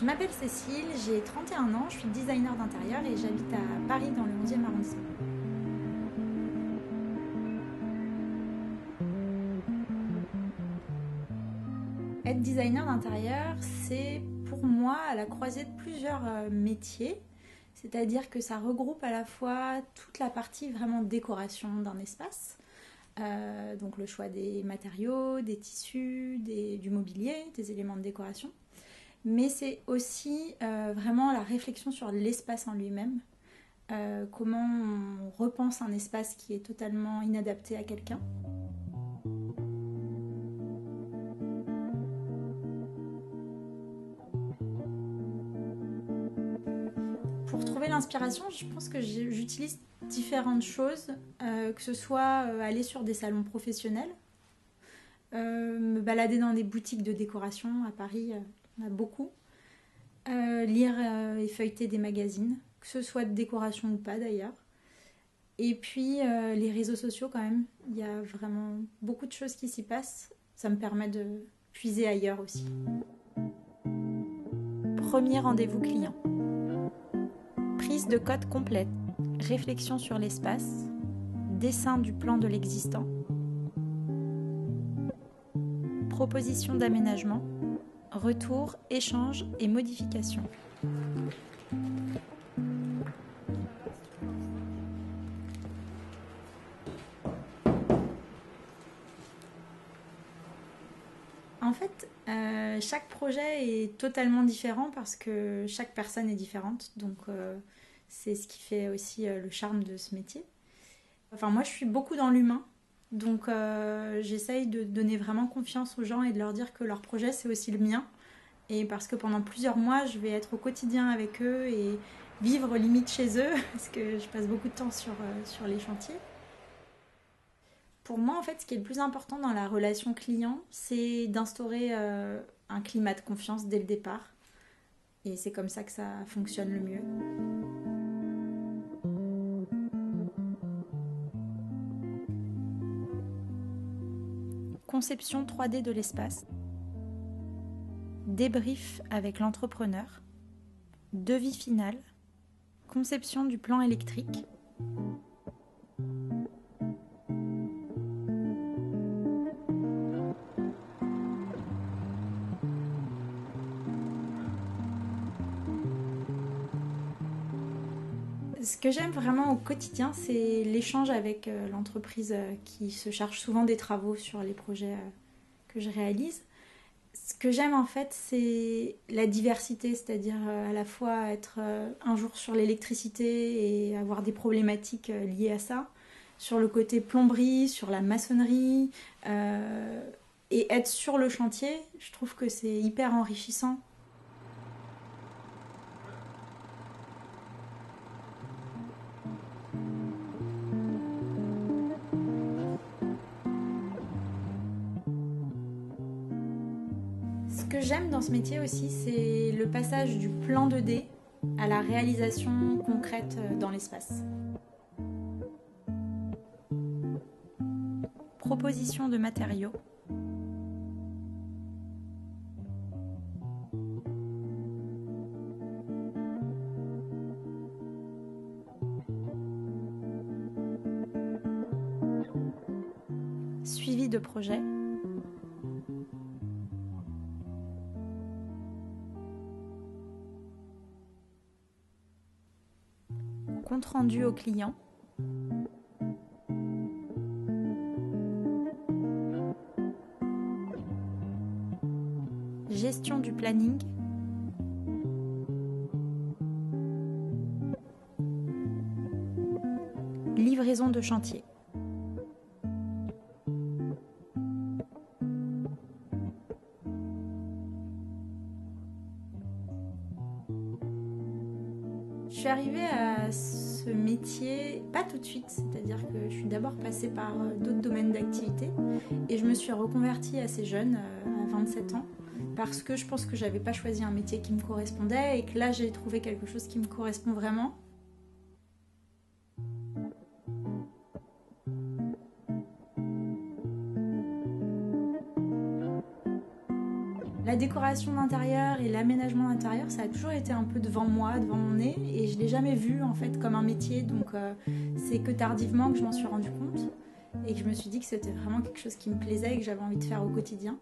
Je m'appelle Cécile, j'ai 31 ans, je suis designer d'intérieur et j'habite à Paris dans le 11e arrondissement. Être designer d'intérieur, c'est pour moi à la croisée de plusieurs métiers, c'est-à-dire que ça regroupe à la fois toute la partie vraiment décoration d'un espace, donc le choix des matériaux, des tissus, du mobilier, des éléments de décoration, mais c'est aussi vraiment la réflexion sur l'espace en lui-même, comment on repense un espace qui est totalement inadapté à quelqu'un. Pour trouver l'inspiration, je pense que j'utilise différentes choses, que ce soit aller sur des salons professionnels, me balader dans des boutiques de décoration à Paris, il y en a beaucoup, lire et feuilleter des magazines, que ce soit de décoration ou pas d'ailleurs. Et puis les réseaux sociaux quand même, il y a vraiment beaucoup de choses qui s'y passent, ça me permet de puiser ailleurs aussi. Premier rendez-vous client. Prise de code complète, réflexion sur l'espace, dessin du plan de l'existant, proposition d'aménagement, retour, échange et modification. En fait, chaque projet est totalement différent parce que chaque personne est différente. Donc, c'est ce qui fait aussi le charme de ce métier. Enfin, moi, je suis beaucoup dans l'humain. Donc, j'essaye de donner vraiment confiance aux gens et de leur dire que leur projet, c'est aussi le mien. Et parce que pendant plusieurs mois, je vais être au quotidien avec eux et vivre limite chez eux, parce que je passe beaucoup de temps sur les chantiers. Pour moi, en fait, ce qui est le plus important dans la relation client, c'est d'instaurer un climat de confiance dès le départ. Et c'est comme ça que ça fonctionne le mieux. Conception 3D de l'espace. Débrief avec l'entrepreneur. Devis final. Conception du plan électrique. Ce que j'aime vraiment au quotidien, c'est l'échange avec l'entreprise qui se charge souvent des travaux sur les projets que je réalise. Ce que j'aime en fait, c'est la diversité, c'est-à-dire à la fois être un jour sur l'électricité et avoir des problématiques liées à ça, sur le côté plomberie, sur la maçonnerie, et être sur le chantier, je trouve que c'est hyper enrichissant. Ce que j'aime dans ce métier aussi, c'est le passage du plan 2D à la réalisation concrète dans l'espace. Proposition de matériaux. Suivi de projet. Compte rendu au client. Gestion du planning. Livraison de chantier. Je suis arrivée à ce métier pas tout de suite, c'est-à-dire que je suis d'abord passée par d'autres domaines d'activité et je me suis reconvertie assez jeune, à 27 ans, parce que je pense que j'avais pas choisi un métier qui me correspondait et que là j'ai trouvé quelque chose qui me correspond vraiment. La décoration d'intérieur et l'aménagement d'intérieur, ça a toujours été un peu devant moi, devant mon nez, et je l'ai jamais vu en fait comme un métier, donc c'est que tardivement que je m'en suis rendu compte et que je me suis dit que c'était vraiment quelque chose qui me plaisait et que j'avais envie de faire au quotidien.